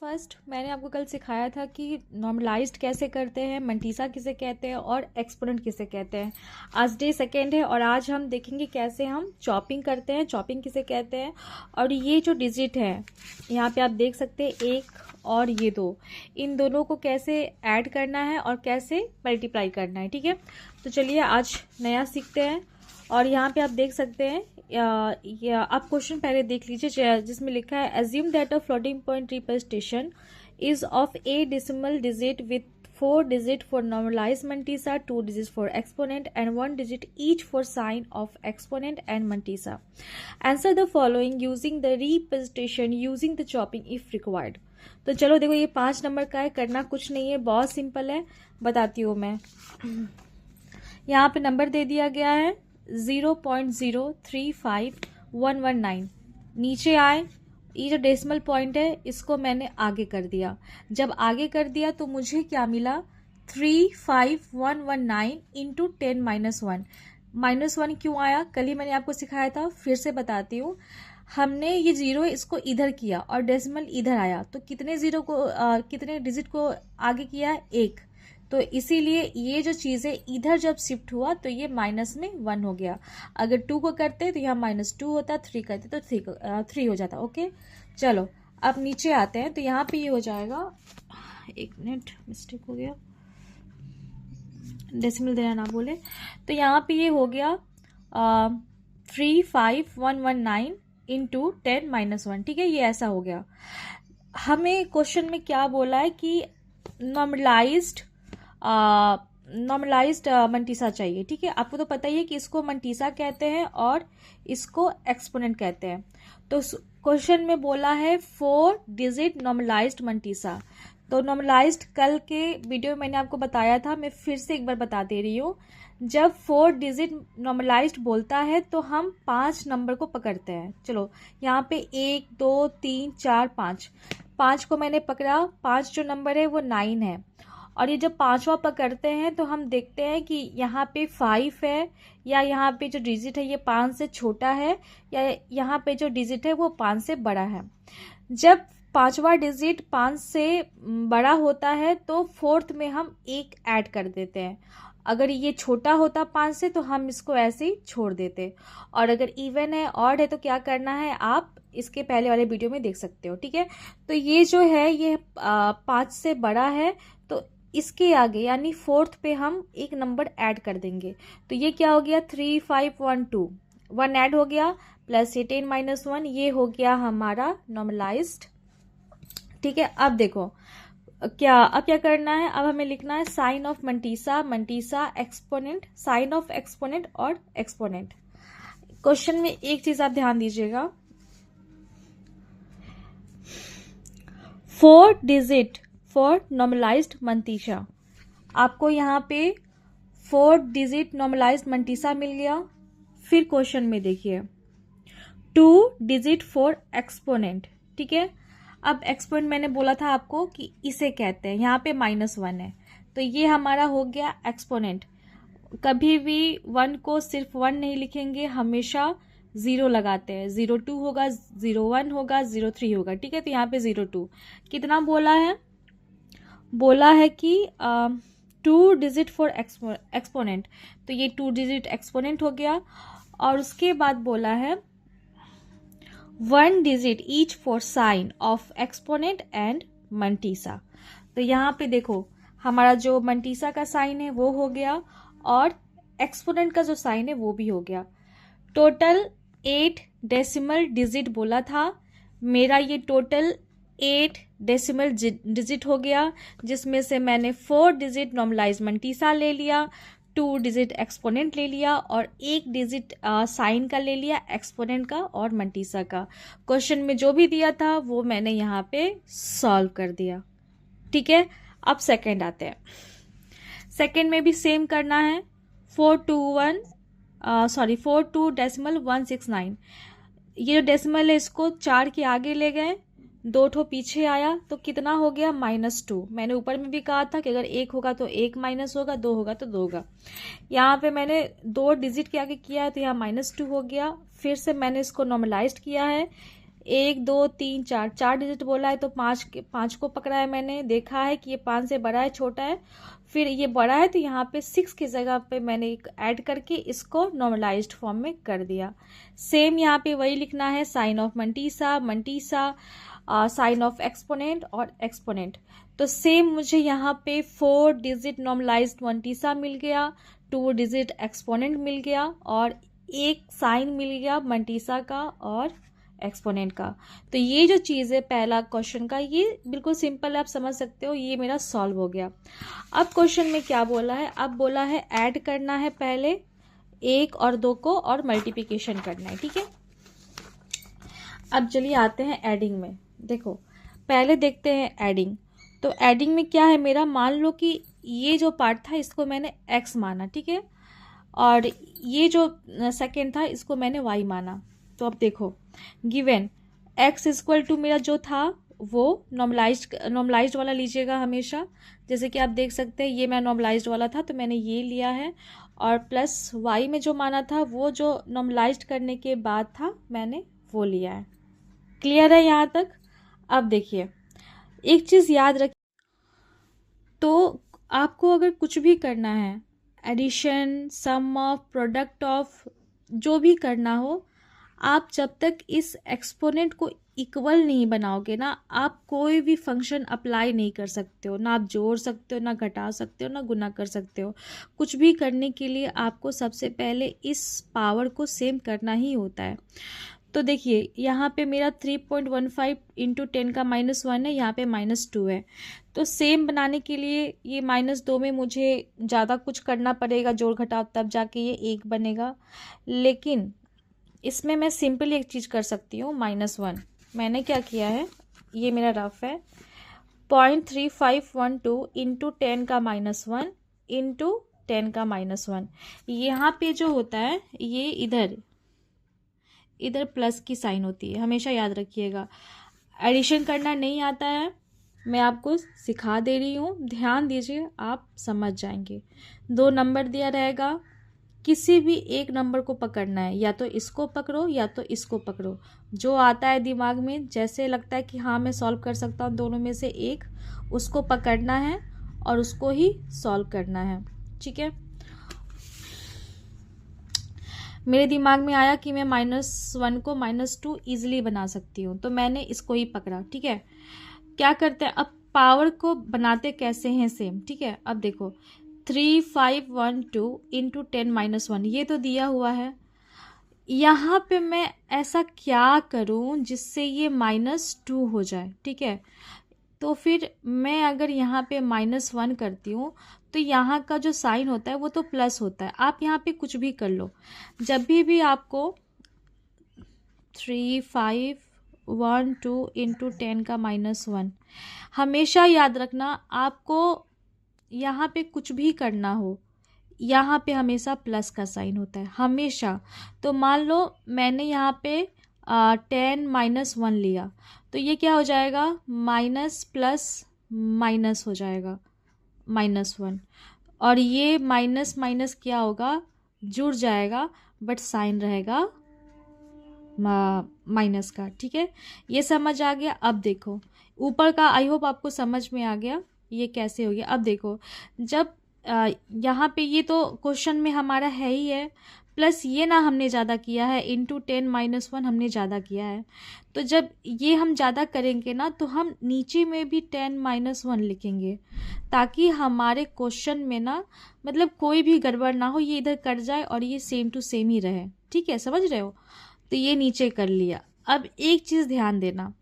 First मैंने आपको कल सिखाया था कि नॉर्मलाइज्ड कैसे करते हैं, मंटीसा किसे कहते हैं और एक्सपोनेंट किसे कहते हैं। आज डे सेकेंड है और आज हम देखेंगे कैसे हम चॉपिंग करते हैं, चॉपिंग किसे कहते हैं। और ये जो डिजिट है यहाँ पे आप देख सकते हैं, एक और ये दो, इन दोनों को कैसे ऐड करना है और कैसे मल्टीप्लाई करना है। ठीक है, तो चलिए आज नया सीखते हैं। और यहाँ पे आप देख सकते हैं, या आप क्वेश्चन पहले देख लीजिए जिसमें लिखा है assume that a floating point representation is of A decimal digit with 4 digit for normalized mantissa, 2 digits for exponent and 1 digit each for sign of exponent and mantissa. Answer the following using the representation using the chopping if required. तो चलो देखो, ये 5 number का है, करना कुछ नहीं है, बहुत सिंपल है, बताती हूँ मैं। यहाँ पे नंबर दे दिया गया है 0.035119। नीचे आए, ये जो डेसिमल पॉइंट है इसको मैंने आगे कर दिया। जब आगे कर दिया तो मुझे क्या मिला, 35119 इंटू 10 माइनस वन क्यों आया, कल ही मैंने आपको सिखाया था, फिर से बताती हूँ। हमने ये जीरो इसको इधर किया और डेसिमल इधर आया, तो कितने जीरो को कितने डिजिट को आगे किया, एक। तो इसीलिए ये जो चीज़ है इधर जब शिफ्ट हुआ तो ये माइनस में 1 हो गया। अगर 2 को करते तो यहाँ -2 होता, 3 करते तो 3 हो जाता। ओके, चलो अब नीचे आते हैं। तो यहाँ पे ये हो जाएगा, एक मिनट मिस्टेक हो गया, डेसिमल देना ना बोले। तो यहाँ पे ये हो गया 35119 इंटू 10 - 1। ठीक है, ये ऐसा हो गया। हमें क्वेश्चन में क्या बोला है कि नॉर्मलाइज्ड मंटीसा चाहिए। ठीक है, आपको तो पता ही है कि इसको मंटीसा कहते हैं और इसको एक्सपोनेंट कहते हैं। तो क्वेश्चन में बोला है 4 डिजिट नॉर्मलाइज्ड मंटीसा। तो नॉर्मलाइज्ड कल के वीडियो में मैंने आपको बताया था, मैं फिर से एक बार बता दे रही हूँ। जब 4 डिजिट नॉर्मलाइज्ड बोलता है तो हम 5 नंबर को पकड़ते हैं। चलो यहाँ पे 1 2 3 4 5 को मैंने पकड़ा। 5 जो नंबर है वो 9 है। और ये जब 5वां पकड़ते हैं तो हम देखते हैं कि यहाँ पे 5 है, या यहाँ पे जो डिजिट है ये 5 से छोटा है, या यहाँ पे जो डिजिट है वो 5 से बड़ा है। जब 5वां डिजिट 5 से बड़ा होता है तो 4th में हम 1 ऐड कर देते हैं। अगर ये छोटा होता 5 से तो हम इसको ऐसे ही छोड़ देते। और अगर इवन है, ऑड है, तो क्या करना है आप इसके पहले वाले वीडियो में देख सकते हो। ठीक है, तो ये जो है ये 5 से बड़ा है, तो इसके आगे यानी 4th पे हम एक नंबर ऐड कर देंगे। तो ये क्या हो गया, 3512, 1 ऐड हो गया, प्लस ये 10 - 1, ये हो गया हमारा नॉर्मलाइज्ड। ठीक है, अब देखो अब क्या करना है। अब हमें लिखना है sign of mantissa exponent, sign of exponent और एक्सपोनेंट। क्वेश्चन में एक चीज आप ध्यान दीजिएगा, 4 डिजिट फॉर नॉर्मलाइज्ड मंटीसा। आपको यहाँ पे 4 डिजिट नॉर्मलाइज्ड मंटीसा मिल गया। फिर क्वेश्चन में देखिए 2 डिजिट फॉर एक्सपोनेंट। ठीक है, अब एक्सपोनेंट मैंने बोला था आपको कि इसे कहते हैं, यहाँ पे -1 है, तो ये हमारा हो गया एक्सपोनेंट। कभी भी 1 को सिर्फ 1 नहीं लिखेंगे, हमेशा 0 लगाते हैं। 02 होगा, 01 होगा, 03 होगा। ठीक है, तो यहाँ पे 02 कितना बोला है कि 2 डिजिट फॉर एक्सपोनेंट, तो ये 2 डिजिट एक्सपोनेंट हो गया। और उसके बाद बोला है 1 digit each for sign of exponent and mantissa. तो यहाँ पे देखो हमारा जो मंटीसा का साइन है वो हो गया और एक्सपोनेंट का जो साइन है वो भी हो गया। टोटल 8 डेसिमल डिजिट बोला था, मेरा ये टोटल 8 डेसिमल डिजिट हो गया, जिसमें से मैंने 4 डिजिट नॉर्मलाइज्ड मंटीसा ले लिया, 2 डिजिट एक्सपोनेंट ले लिया और 1 डिजिट साइन का ले लिया, एक्सपोनेंट का और मंटीसा का। क्वेश्चन में जो भी दिया था वो मैंने यहाँ पे सॉल्व कर दिया। ठीक है, अब सेकंड आते हैं। सेकंड में भी सेम करना है। 42.169। ये जो डेसिमल है इसको 4 के आगे ले गए, 2 ठो पीछे आया, तो कितना हो गया, -2। मैंने ऊपर में भी कहा था कि अगर 1 होगा तो 1 माइनस होगा, 2 होगा तो 2 होगा। यहाँ पे मैंने 2 डिजिट के आगे किया है तो यहाँ -2 हो गया। फिर से मैंने इसको नॉर्मलाइज्ड किया है, 1 2 3 4, 4 डिजिट बोला है तो 5 को पकड़ा है मैंने, देखा है कि ये 5 से बड़ा है छोटा है, फिर ये बड़ा है तो यहाँ पे 6 की जगह पे मैंने ऐड करके इसको नॉर्मलाइज्ड फॉर्म में कर दिया। सेम यहाँ पे वही लिखना है, sign of mantissa, sign of exponent और एक्सपोनेंट। तो सेम मुझे यहाँ पे 4 डिजिट नॉर्मलाइज्ड मंटीसा मिल गया, 2 डिजिट एक्सपोनेंट मिल गया और एक साइन मिल गया मंटीसा का और एक्सपोनेंट का। तो ये जो चीज़ है पहला क्वेश्चन का, ये बिल्कुल सिंपल है, आप समझ सकते हो, ये मेरा सॉल्व हो गया। अब क्वेश्चन में क्या बोला है, अब बोला है ऐड करना है पहले 1 और 2 को और मल्टीप्लिकेशन करना है, ठीक है। अब चलिए आते हैं एडिंग में। देखो पहले देखते हैं एडिंग। तो एडिंग में क्या है मेरा, मान लो कि ये जो पार्ट था इसको मैंने x माना, ठीक है, और ये जो सेकेंड था इसको मैंने y माना। तो अब देखो गिवन x इक्वल टू मेरा जो था वो नॉर्मलाइज्ड वाला लीजिएगा हमेशा। जैसे कि आप देख सकते हैं ये मैं नॉर्मलाइज्ड वाला था तो मैंने ये लिया है, और प्लस y में जो माना था वो जो नॉर्मलाइज्ड करने के बाद था मैंने वो लिया है। क्लियर है यहाँ तक। अब देखिए एक चीज़ याद रखिए, तो आपको अगर कुछ भी करना है, addition, sum of, product of, जो भी करना हो, आप जब तक इस एक्सपोनेंट को इक्वल नहीं बनाओगे ना, आप कोई भी फंक्शन अप्लाई नहीं कर सकते हो। ना आप जोड़ सकते हो, ना घटा सकते हो, ना गुना कर सकते हो। कुछ भी करने के लिए आपको सबसे पहले इस पावर को सेम करना ही होता है। तो देखिए यहाँ पे मेरा 3.15 इंटू 10 का -1 है, यहाँ पे -2 है। तो सेम बनाने के लिए ये -2 में मुझे ज़्यादा कुछ करना पड़ेगा, जोड़ घटाव, तब जाके ये 1 बनेगा। लेकिन इसमें मैं सिंपली एक चीज़ कर सकती हूँ, -1। मैंने क्या किया है, ये मेरा रफ है, 0.3512 इंटू 10 का -1 इंटू 10 का -1। यहाँ पे जो होता है ये इधर प्लस की साइन होती है, हमेशा याद रखिएगा। एडिशन करना नहीं आता है, मैं आपको सिखा दे रही हूँ, ध्यान दीजिए, आप समझ जाएंगे। 2 नंबर दिया रहेगा, किसी भी एक नंबर को पकड़ना है, या तो इसको पकड़ो या तो इसको पकड़ो, जो आता है दिमाग में, जैसे लगता है कि हाँ मैं सॉल्व कर सकता हूँ दोनों में से एक, उसको पकड़ना है और उसको ही सॉल्व करना है, ठीक है। मेरे दिमाग में आया कि मैं -1 को -2 ईजिली बना सकती हूँ, तो मैंने इसको ही पकड़ा, ठीक है। क्या करते हैं अब, पावर को बनाते कैसे हैं सेम, ठीक है। अब देखो 3512 इंटू 10 - 1 ये तो दिया हुआ है। यहाँ पे मैं ऐसा क्या करूँ जिससे ये -2 हो जाए, ठीक है। तो फिर मैं अगर यहाँ पे -1 करती हूँ तो यहाँ का जो साइन होता है वो तो प्लस होता है। आप यहाँ पे कुछ भी कर लो, जब भी आपको 3512 इंटू 10 का -1, हमेशा याद रखना, आपको यहाँ पे कुछ भी करना हो, यहाँ पे हमेशा प्लस का साइन होता है, हमेशा। तो मान लो मैंने यहाँ पे 10 -1 लिया, तो ये क्या हो जाएगा, माइनस प्लस माइनस हो जाएगा, -1। और ये माइनस माइनस क्या होगा, जुड़ जाएगा, बट साइन रहेगा माइनस का, ठीक है। ये समझ आ गया। अब देखो ऊपर का, आई होप आपको समझ में आ गया ये कैसे हो गया। अब देखो जब यहाँ पे ये तो क्वेश्चन में हमारा है ही है, प्लस ये ना हमने ज़्यादा किया है, इंटू 10 -1 हमने ज़्यादा किया है। तो जब ये हम ज़्यादा करेंगे ना तो हम नीचे में भी 10 -1 लिखेंगे, ताकि हमारे क्वेश्चन में ना मतलब कोई भी गड़बड़ ना हो, ये इधर कट जाए और ये सेम टू सेम ही रहे, ठीक है, समझ रहे हो। तो ये नीचे कर लिया। अब एक चीज़ ध्यान देना,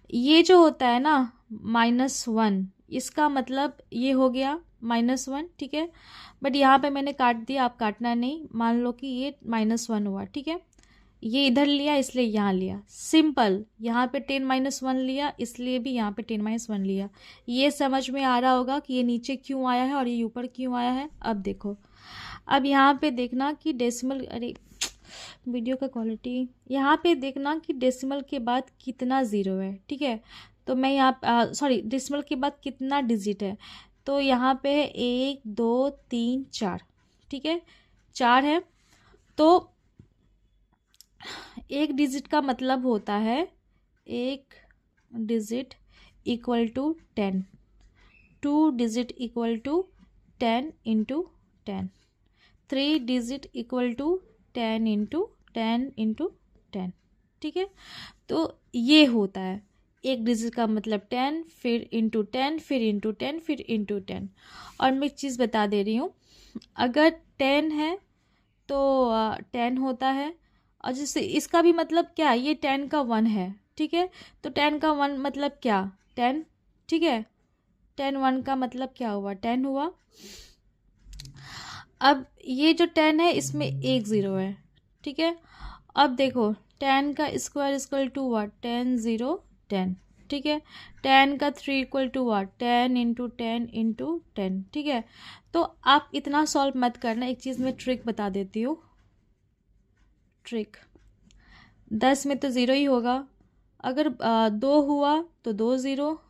ये जो होता है ना -1, इसका मतलब ये हो गया -1, ठीक है। बट यहाँ पे मैंने काट दिया, आप काटना नहीं, मान लो कि ये -1 हुआ, ठीक है। ये इधर लिया इसलिए यहाँ लिया, सिंपल। यहाँ पे 10 -1 लिया इसलिए भी यहाँ पे 10 -1 लिया। ये समझ में आ रहा होगा कि ये नीचे क्यों आया है और ये ऊपर क्यों आया है। अब देखो, अब यहाँ पे देखना कि डेसिमल, अरे वीडियो का क्वालिटी, यहाँ पे देखना कि डेसिमल के बाद कितना ज़ीरो है, ठीक है। तो मैं यहाँ सॉरी, डेसिमल के बाद कितना डिजिट है, तो यहाँ पे है 1 2 3 4, ठीक है, 4 है। तो एक डिजिट का मतलब होता है एक digit equal to 10, 2 digit equal to 10 into 10, 3 digit equal to 10 into 10 into 10। ठीक है, तो ये होता है एक डिजिट का मतलब 10, फिर इंटू 10, फिर इंटू 10, फिर इंटू 10। और मैं एक चीज़ बता दे रही हूँ, अगर 10 है तो 10 होता है, और जैसे इसका भी मतलब क्या, ये 10 का 1 है। ठीक है, तो 10 का 1 मतलब क्या, 10। ठीक है, 10 1 का मतलब क्या हुआ, 10 हुआ। अब ये जो 10 है इसमें एक ज़ीरो है। ठीक है, अब देखो 10 का स्क्वायर इक्वल टू व्हाट, 10 0 10। ठीक है, 10 का 3 equal to what, 10 into 10 into 10। ठीक है, तो आप इतना सॉल्व मत करना, एक चीज़ मैं ट्रिक बता देती हूँ। ट्रिक 10 में तो ज़ीरो ही होगा, अगर 2 हुआ तो 2 ज़ीरो,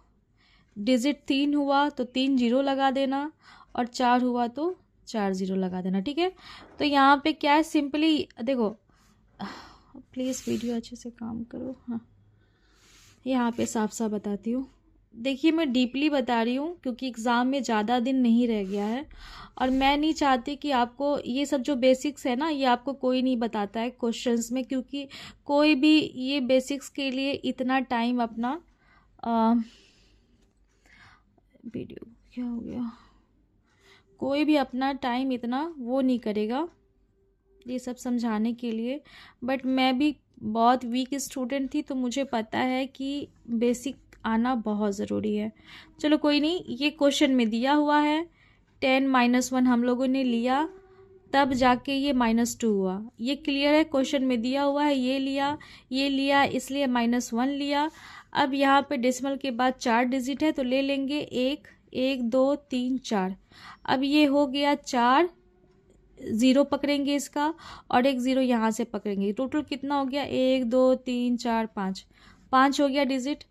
डिजिट 3 हुआ तो 3 जीरो लगा देना, और 4 हुआ तो 4 ज़ीरो लगा देना। ठीक है, तो यहाँ पे क्या है, सिंपली देखो, प्लीज़ वीडियो अच्छे से काम करो। हाँ, यहाँ पे साफ साफ बताती हूँ। देखिए, मैं डीपली बता रही हूँ क्योंकि एग्ज़ाम में ज़्यादा दिन नहीं रह गया है, और मैं नहीं चाहती कि आपको ये सब जो बेसिक्स है ना, ये आपको कोई नहीं बताता है क्वेश्चंस में, क्योंकि कोई भी ये बेसिक्स के लिए इतना टाइम अपना वीडियो क्या हो गया, कोई भी अपना टाइम इतना वो नहीं करेगा ये सब समझाने के लिए। बट मैं भी बहुत वीक स्टूडेंट थी, तो मुझे पता है कि बेसिक आना बहुत ज़रूरी है। चलो कोई नहीं, ये क्वेश्चन में दिया हुआ है, 10 - 1 हम लोगों ने लिया, तब जाके ये -2 हुआ। ये क्लियर है, क्वेश्चन में दिया हुआ है, ये लिया इसलिए -1 लिया। अब यहाँ पे डेसिमल के बाद 4 डिजिट है तो ले लेंगे 1 1 2 3 4। अब ये हो गया 4, ज़ीरो पकड़ेंगे इसका, और एक ज़ीरो यहाँ से पकड़ेंगे, टोटल कितना हो गया, 1 2 3 4 5, 5 हो गया डिजिट।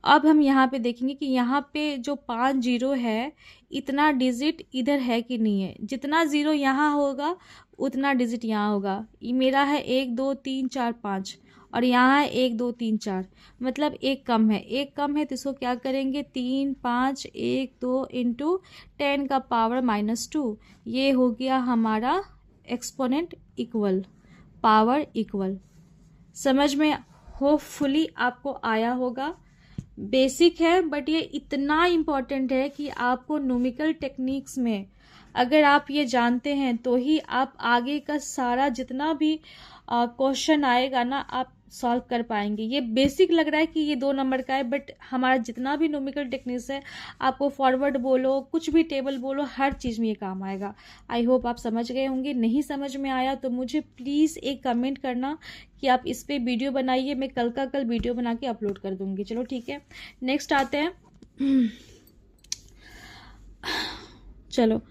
अब हम यहाँ पे देखेंगे कि यहाँ पे जो 5 जीरो है, इतना डिजिट इधर है कि नहीं है। जितना ज़ीरो यहाँ होगा उतना डिजिट यहाँ होगा। ये मेरा है 1 2 3 4 5, और यहाँ है 1 2 3 4, मतलब एक कम है, एक कम है, तो इसको क्या करेंगे, 3 5 1 2 इंटू 10 का पावर -2। ये हो गया हमारा एक्सपोनेंट इक्वल, पावर इक्वल। समझ में होपफुली आपको आया होगा। बेसिक है, बट ये इतना इम्पॉर्टेंट है कि आपको न्यूमेरिकल टेक्निक्स में अगर आप ये जानते हैं तो ही आप आगे का सारा जितना भी क्वेश्चन आएगा ना, आप सॉल्व कर पाएंगे। ये बेसिक लग रहा है कि ये 2 नंबर का है, बट हमारा जितना भी न्यूमेरिकल टेक्निक्स है, आपको फॉरवर्ड बोलो, कुछ भी टेबल बोलो, हर चीज़ में ये काम आएगा। आई होप आप समझ गए होंगे। नहीं समझ में आया तो मुझे प्लीज़ एक कमेंट करना कि आप इस पर वीडियो बनाइए, मैं कल का कल वीडियो बना के अपलोड कर दूँगी। चलो ठीक है, नेक्स्ट आते हैं। चलो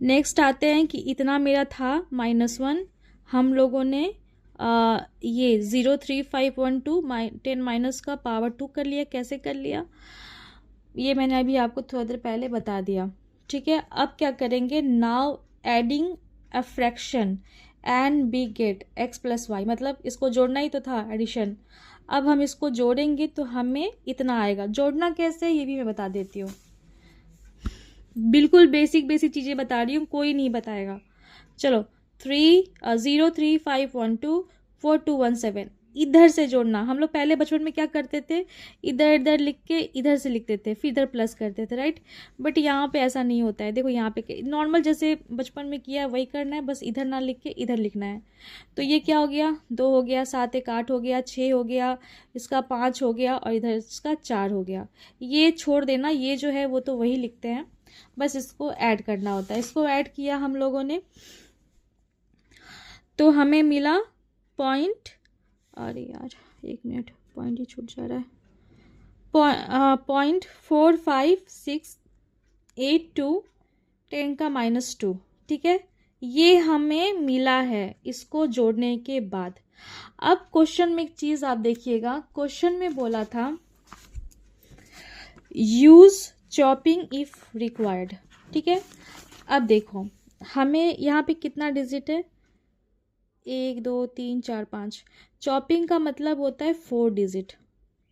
नेक्स्ट आते हैं कि इतना मेरा था -1, हम लोगों ने ये 0 3 5 1 2 10 माइनस का पावर 2 कर लिया। कैसे कर लिया ये मैंने अभी आपको थोड़ा देर पहले बता दिया। ठीक है, अब क्या करेंगे, now adding a fraction and we get x + y, मतलब इसको जोड़ना ही तो था, एडिशन। अब हम इसको जोड़ेंगे तो हमें इतना आएगा। जोड़ना कैसे ये भी मैं बता देती हूँ, बिल्कुल बेसिक चीज़ें बता रही हूँ, कोई नहीं बताएगा। चलो 0 3 5 1 2 4 2 1 7, इधर से जोड़ना। हम लोग पहले बचपन में क्या करते थे, इधर लिख के इधर से लिखते थे, फिर इधर प्लस करते थे, राइट। बट यहाँ पे ऐसा नहीं होता है। देखो यहाँ पे नॉर्मल जैसे बचपन में किया वही करना है, बस इधर ना लिख के इधर लिखना है। तो ये क्या हो गया, 2 हो गया, 7 1 8 हो गया, 6 हो गया, इसका 5 हो गया, और इधर इसका 4 हो गया। ये छोड़ देना, ये जो है वो तो वही लिखते हैं, बस इसको ऐड करना होता है। इसको ऐड किया हम लोगों ने तो हमें मिला पॉइंट, अरे यार 1 मिनट, पॉइंट ही छूट जा रहा है, 0.4568 10 का -2। ठीक है, ये हमें मिला है इसको जोड़ने के बाद। अब क्वेश्चन में एक चीज़ आप देखिएगा, क्वेश्चन में बोला था यूज चॉपिंग इफ रिक्वायर्ड। ठीक है, अब देखो हमें यहाँ पे कितना डिजिट है, 1 2 3 4 5। चॉपिंग का मतलब होता है 4 डिजिट।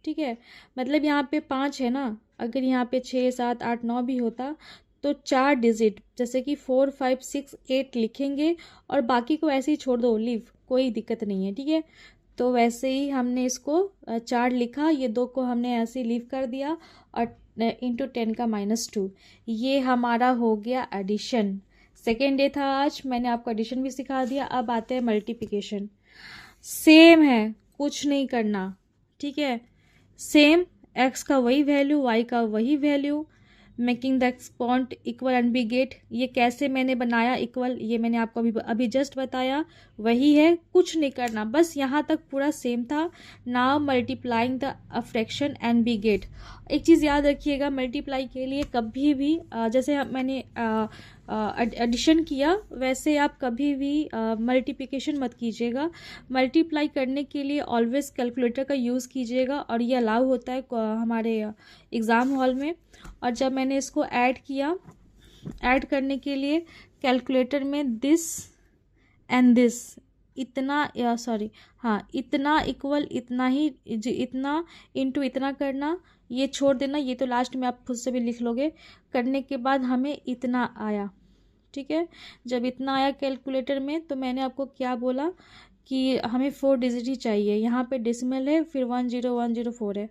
ठीक है, मतलब यहाँ पे 5 है ना, अगर यहाँ पे 6 7 8 9 भी होता तो 4 डिजिट जैसे कि 4 5 6 8 लिखेंगे और बाकी को ऐसे ही छोड़ दो, लीव, कोई दिक्कत नहीं है, ठीक है। तो वैसे ही हमने इसको 4 लिखा, ये 2 को हमने ऐसे ही लीव कर दिया और इंटू 10 का -2, ये हमारा हो गया एडिशन। सेकेंड डे था आज, मैंने आपको एडिशन भी सिखा दिया। अब आते हैं मल्टीप्लिकेशन। सेम है, कुछ नहीं करना, ठीक है, सेम, एक्स का वही वैल्यू, वाई का वही value, making the exponent equal and we get. ये कैसे मैंने बनाया इक्वल, ये मैंने आपको अभी जस्ट बताया, वही है, कुछ नहीं करना, बस यहाँ तक पूरा सेम था। Now multiplying the fraction and we get. एक चीज़ याद रखिएगा, मल्टीप्लाई के लिए कभी भी जैसे मैंने एडिशन किया वैसे आप कभी भी मल्टीप्लिकेशन मत कीजिएगा। मल्टीप्लाई करने के लिए ऑलवेज कैलकुलेटर का यूज़ कीजिएगा और ये अलाउ होता है हमारे एग्ज़ाम हॉल में। और जब मैंने इसको ऐड किया, ऐड करने के लिए कैलकुलेटर में दिस एंड दिस, इतना सॉरी हाँ, इतना इक्वल इतना ही, इतना इंटू इतना करना, ये छोड़ देना, ये तो लास्ट में आप खुद से भी लिख लोगे। करने के बाद हमें इतना आया, ठीक है। जब इतना आया कैलकुलेटर में तो मैंने आपको क्या बोला कि हमें 4 डिजिट ही चाहिए। यहाँ पे डेसिमल है, फिर 10104 है,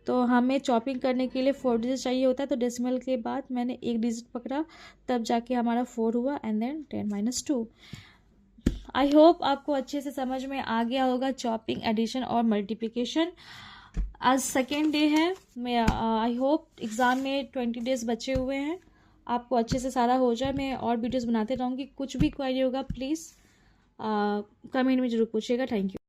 तो हमें चॉपिंग करने के लिए 4 डिजिट चाहिए होता है। तो डेसिमल के बाद मैंने एक डिजिट पकड़ा, तब जाके हमारा 4 हुआ एंड देन 10 - 2। आई होप आपको अच्छे से समझ में आ गया होगा चॉपिंग, एडिशन और मल्टीप्लिकेशन। आज सेकेंड डे है, मैं आई होप एग्ज़ाम में 20 डेज बचे हुए हैं, आपको अच्छे से सारा हो जाए। मैं और वीडियोस बनाते रहूँगी, कुछ भी क्वेरी होगा प्लीज़ कमेंट में ज़रूर पूछिएगा। Thank you.